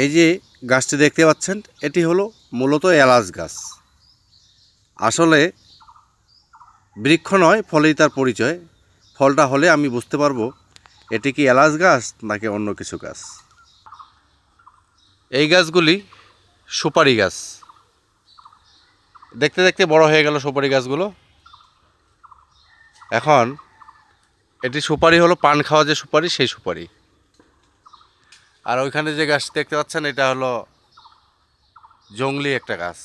এই যে গাছটি দেখতে পাচ্ছেন, এটি হলো মূলত এলাচ গাছ। আসলে বৃক্ষ নয়, ফলেই তার পরিচয়। ফলটা হলে আমি বুঝতে পারবো এটি কি এলাচ গাছ নাকি অন্য কিছু গাছ। এই গাছগুলি সুপারি গাছ। দেখতে দেখতে বড় হয়ে গেল সুপারি গাছগুলো। এখন এটি সুপারি হলো পান খাওয়া যে সুপারি, সেই সুপারি। আর ওইখানে যে গাছ দেখতে পাচ্ছেন, এটা হলো জংলি একটা গাছ।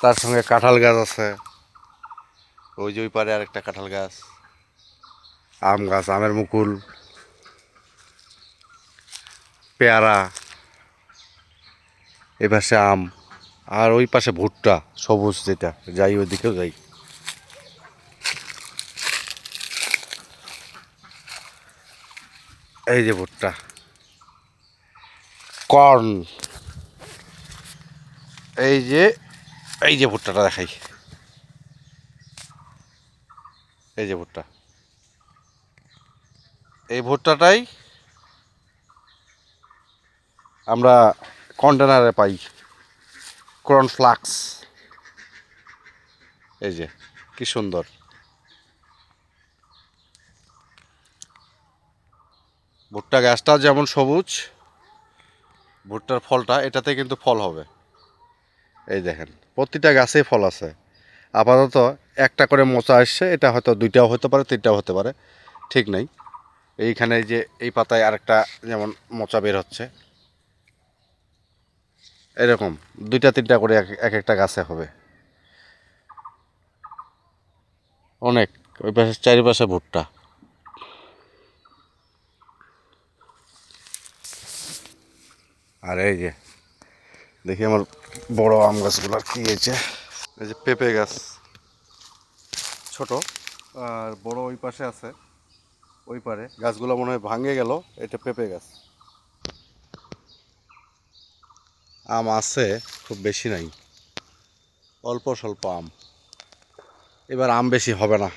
তার সঙ্গে কাঁঠাল গাছ আছে, ওই যে ওই পারে আরেকটা কাঁঠাল গাছ, আম গাছ, আমের মুকুল, পেয়ারা, এই পাশে আম, আর ওই পাশে ভুট্টা সবুজ, যেটা যাই ওইদিকেও যাই। এই যে ভুট্টা, কর্ন, এই যে এই যে ভুট্টাটা দেখাই, এই যে ভুট্টা, এই ভুট্টাটাই আমরা কন্টেনারে পাই, কর্নফ্লাক্স। এই যে কি সুন্দর। ভুট্টা গাছটা যেমন সবুজ, ভুট্টার ফলটা এটাতে কিন্তু ফল হবে। এই দেখেন, প্রতিটা গাছেই ফল আছে। আপাতত একটা করে মোচা আসছে, এটা হয়তো দুইটাও হতে পারে, তিনটাও হতে পারে, ঠিক নাই। এইখানে যে এই পাতায় আরেকটা যেমন মোচা বের হচ্ছে, এরকম দুইটা তিনটা করে এক একটা গাছে হবে অনেক। ওই পাশে চারিপাশে ভুট্টা। আর এই যে দেখি আমার বড় আম গাছগুলোর কি হয়েছে। এই যে পেঁপে গাছ, ছোট আর বড় ওই পাশে আছে, ওই পারে গাছগুলো মনে হয় ভাঙে গেল। এটা পেঁপে গাছ, আম আছে, খুব বেশি নাই, অল্প স্বল্প আম। এবার আম বেশি হবে না,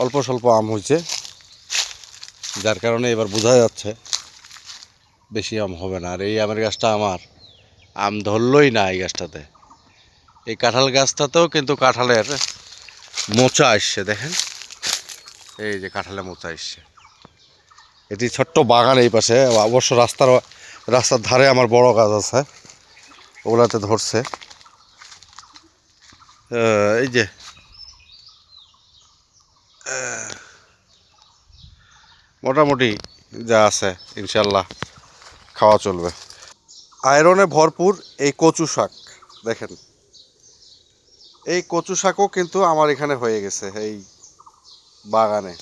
অল্প স্বল্প আম হয়েছে, যার কারণে এবার বোঝা যাচ্ছে বেশি আম হবে না। আর এই আমের গাছটা আমার আম ধরলই না এই গাছটাতে। এই কাঁঠাল গাছটাতেও কিন্তু কাঁঠালের মোচা আসছে, দেখেন এই যে কাঁঠালের মোচা আসছে। এটি ছোট্ট বাগান এই পাশে, অবশ্য রাস্তার ধারে আমার বড় গাছ আছে, ওগুলাতে ধরছে। এই যে মোটামুটি যা আছে ইনশাল্লাহ খাওয়া চলবে। আয়রনে ভরপুর এই কচু শাক, দেখেন এই কচু শাকও কিন্তু আমার এখানে হয়ে গেছে এই বাগানে,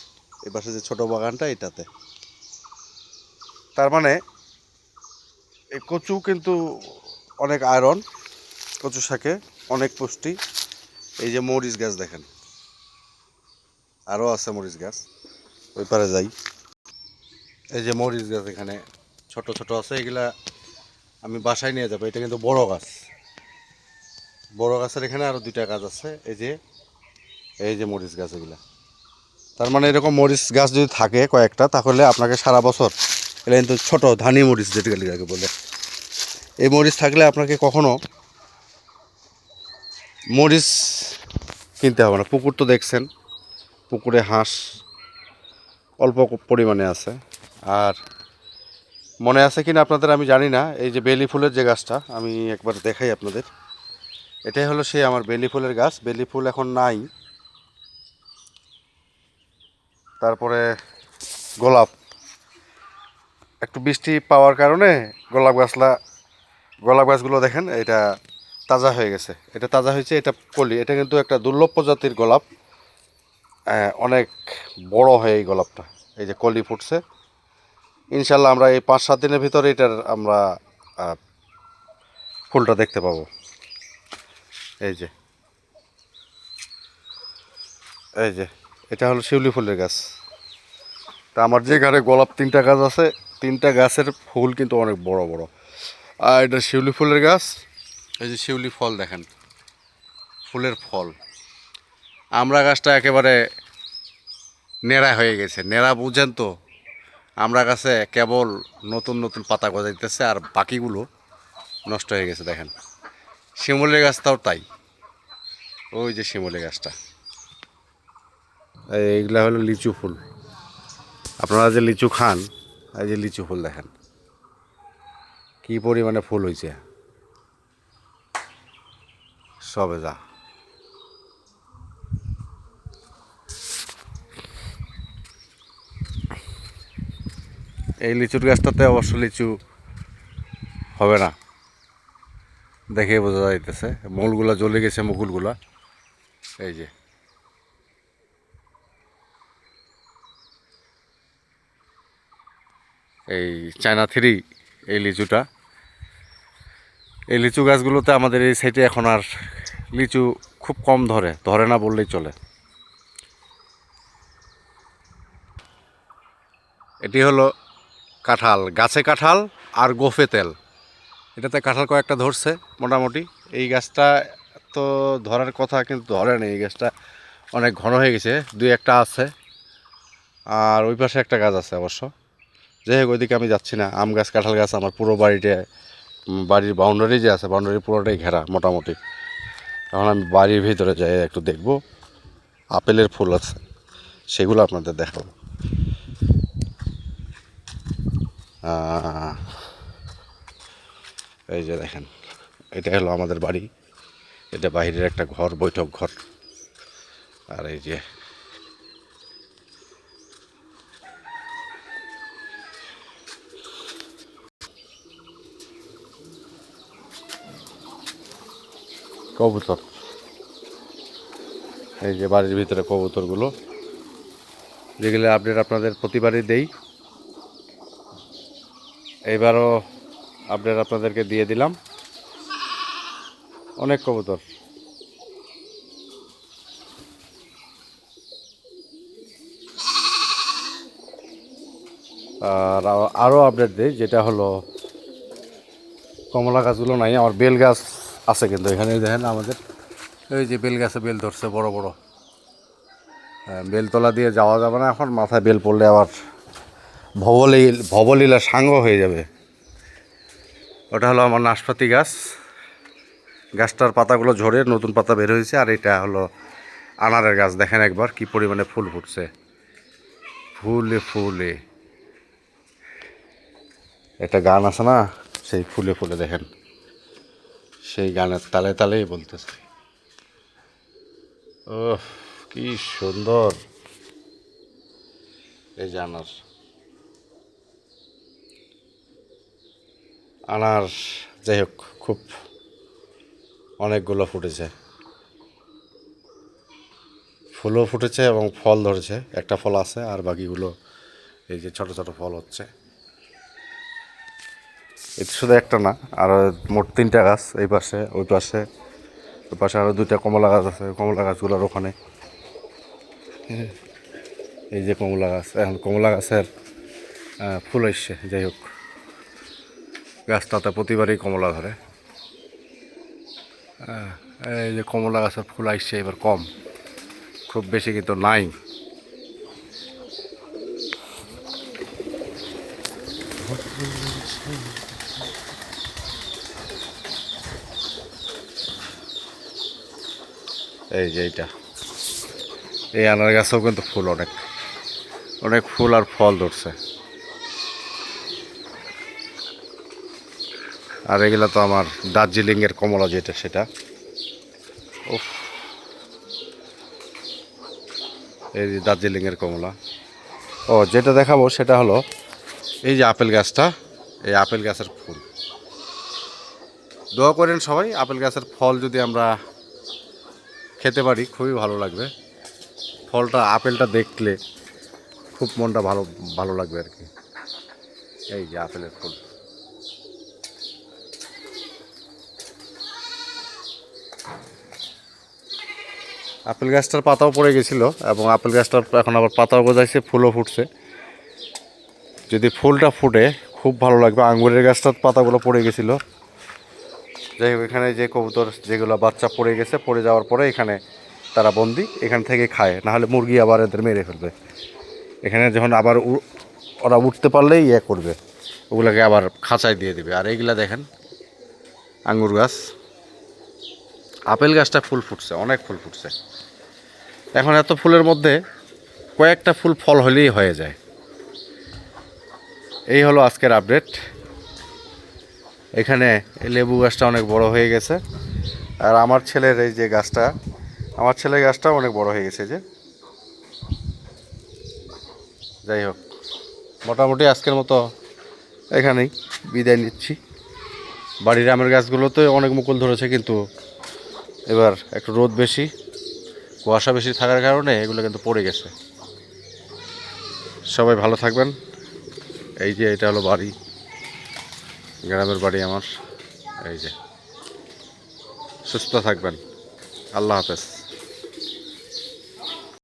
এই পাশে যে ছোট বাগানটা এটাতে। তার মানে এই কচু কিন্তু অনেক আয়রন, কচু শাকে অনেক পুষ্টি। এই যে মরিচ গাছ দেখেন, আরও আছে মরিচ গাছ, ওই পারে যাই। এই যে মরিচ গাছ এখানে ছোট ছোট আছে, এগুলা আমি বাসায় নিয়ে যাবো। এটা কিন্তু বড় গাছ, বড় গাছের এখানে আরও দুইটা গাছ আছে। এই যে মরিচ গাছ এগুলা। তার মানে এরকম মরিচ গাছ যদি থাকে কয়েকটা, তাহলে আপনাকে সারা বছর, এটা কিন্তু ছোট ধানি মরিচ যেটাকে বলে, এই মরিচ থাকলে আপনাকে কখনো মরিচ কিনতে হবে না। পুকুর তো দেখছেন, পুকুরে হাঁস অল্প পরিমাণে আছে। আর মনে আছে কিনা আপনাদের আমি জানি না, এই যে বেলি ফুলের যে গাছটা আমি একবার দেখাই আপনাদের, এটাই হলো সেই আমার বেলি ফুলের গাছ। বেলি ফুল এখন নাই। তারপরে গোলাপ, একটু বৃষ্টি পাওয়ার কারণে গোলাপ গাছগুলো দেখেন এটা তাজা হয়ে গেছে। এটা তাজা হয়েছে, এটা কলি, এটা কিন্তু একটা দুর্লভ প্রজাতির গোলাপ। অনেক বড় হয় এই গোলাপটা। এই যে কলি ফুটছে, ইনশাল্লাহ আমরা এই 5-7 দিনের ভিতরে এটার আমরা ফুলটা দেখতে পাবো। এই যে এই যে এটা হলো শিউলি ফুলের গাছ। তা আমার যে ঘরে গোলাপ 3টা গাছ আছে, 3টা গাছের ফুল কিন্তু অনেক বড় বড়। আর এটা শিউলি ফুলের গাছ। এই যে শিউলি ফল দেখেন, ফুলের ফল। আমরা গাছটা একেবারে নেড়া হয়ে গেছে। নেড়া বুঝেন তো, আমরা কাছে কেবল নতুন নতুন পাতা গজাইতেছে আর বাকিগুলো নষ্ট হয়ে গেছে। দেখেন শিমুলের গাছটাও তাই, ওই যে শিমুলের গাছটা। এইগুলা হলো লিচু ফুল। আপনারা যে লিচু খান, এই যে লিচু ফুল দেখেন কি পরিমাণে ফুল হয়েছে, সবে যা। এই লিচুর গাছটাতে অবশ্য লিচু হবে না, দেখে বোঝা যাইতেছে। মূলগুলা জ্বলে গেছে, মুকুলগুলা এই যে। এই চায়না থ্রি এই লিচুটা। এই লিচু গাছগুলোতে আমাদের এই সাইডে এখন আর লিচু খুব কম ধরে, ধরে না বললেই চলে। এটি হলো কাঁঠাল, গাছে কাঁঠাল আর গোফে তেল। এটাতে কাঁঠাল কয়েকটা ধরছে মোটামুটি। এই গাছটা তো ধরার কথা কিন্তু ধরে নেই, এই গাছটা অনেক ঘন হয়ে গেছে, দুই একটা আছে। আর ওই পাশে একটা গাছ আছে অবশ্য। যাই হোক, ওইদিকে আমি যাচ্ছি না। আম গাছ কাঁঠাল গাছ আমার পুরো বাড়িতে, বাড়ির বাউন্ডারি যে আছে, বাউন্ডারি পুরোটাই ঘেরা মোটামুটি। এখন আমি বাড়ির ভিতরে যাই একটু দেখব। আপেলের ফুল আছে, সেগুলো আপনাদের দেখাবো। এই যে দেখেন, এটা হলো আমাদের বাড়ি। এটা বাইরের একটা ঘর, বৈঠক ঘর। আর এই যে কবুতর, এই যে বাড়ির ভিতরে কবুতরগুলো, যেগুলো আপডেট আপনাদের প্রতিবারই দেই। এইবারও আপডেট আপনাদেরকে দিয়ে দিলাম। অনেক কবুতর। আর আরও আপডেট দিই, যেটা হলো কমলা গাছগুলো নাই, আমার বেল গাছ আছে কিন্তু এখানে দেখেন আমাদের। এই যে বেল গাছে বেল ধরছে বড় বড়। বেলতলা দিয়ে যাওয়া যাবে না এখন, মাথায় বেল পড়লে আবার ভবলীলা সাঙ্গ হয়ে যাবে। ওটা হলো আমার নাশপাতি গাছ। গাছটার পাতাগুলো ঝরে নতুন পাতা বের হয়েছে। আর এটা হলো আনারের গাছ, দেখেন একবার কি পরিমাণে ফুল ফুটছে, ফুলে ফুলে। একটা গান আছে না, সেই ফুলে ফুলে দেখেন, সেই গানের তালে তালেই বলতেছে। ও কি সুন্দর। এই যে আনার, আনার যাই হোক, খুব অনেকগুলো ফুটেছে, ফুলও ফুটেছে এবং ফল ধরেছে। একটা ফল আছে, আর বাকিগুলো এই যে ছোট ছোট ফল হচ্ছে। এটা শুধু একটা না, আর মোট 3টা গাছ, এই পাশে ওই পাশে। ওই পাশে আরও 2টা কমলা গাছ আছে, কমলা গাছগুলোর ওখানে। এই যে কমলা গাছ, এখন কমলা গাছের ফুল আসছে। যাই হোক, গাছটাতে প্রতিবারই কমলা ধরে। এই যে কমলা গাছের ফুল আসছে এবার কম, খুব বেশি কিন্তু নাই। এই যে এইটা, এই আনার গাছেও কিন্তু ফুল অনেক, অনেক ফুল আর ফল ধরছে। আর এগুলা তো আমার দার্জিলিংয়ের কমলা, যেটা সেটা। উফ, এই যে দার্জিলিংয়ের কমলা। ও, যেটা দেখাবো সেটা হলো এই যে আপেল গাছটা, এই আপেল গাছের ফুল। দোয়া করেন সবাই, আপেল গাছের ফল যদি আমরা খেতে পারি খুবই ভালো লাগবে। ফলটা, আপেলটা দেখলে খুব মনটা ভালো ভালো লাগবে আর কি। এই যে আপেলের ফুল। আপেল গাছটার পাতাও পড়ে গেছিলো, এবং আপেল গাছটার এখন আবার পাতাও গজাইছে, ফুলও ফুটছে। যদি ফুলটা ফুটে খুব ভালো লাগবে। আঙ্গুরের গাছটার পাতাগুলো পড়ে গেছিলো। যাই হোক, এখানে যে কবুতর যেগুলো বাচ্চা পড়ে গেছে, পড়ে যাওয়ার পরে এখানে তারা বন্দি, এখান থেকে খায়, নাহলে মুরগি আবার এদের মেরে ফেলবে। এখানে যখন আবার ওরা উঠতে পারলেই ইয়ে করবে, ওগুলোকে আবার খাঁচায় দিয়ে দিবে। আর এইগুলা দেখেন আঙ্গুর গাছ, আপেল গাছটা ফুল ফুটছে, অনেক ফুল ফুটছে। এখন এত ফুলের মধ্যে কয়েকটা ফুল ফল হলেই হয়ে যায়। এই হলো আজকের আপডেট। এখানে এই লেবু গাছটা অনেক বড় হয়ে গেছে, আর আমার ছেলের এই যে গাছটা, আমার ছেলের গাছটাও অনেক বড় হয়ে গেছে যে। যাই হোক, মোটামুটি আজকের মতো এখানেই বিদায় নিচ্ছি। বাড়ির আমের গাছগুলোতে অনেক মুকুল ধরেছে, কিন্তু এবার একটু রোদ বেশি, কুয়াশা বেশি থাকার কারণে এগুলো কিন্তু পড়ে গেছে। সবাই ভালো থাকবেন। এই যে এটা হলো বাড়ি, গ্রামের বাড়ি আমার। এই যে, সুস্থ থাকবেন। আল্লাহ হাফেজ।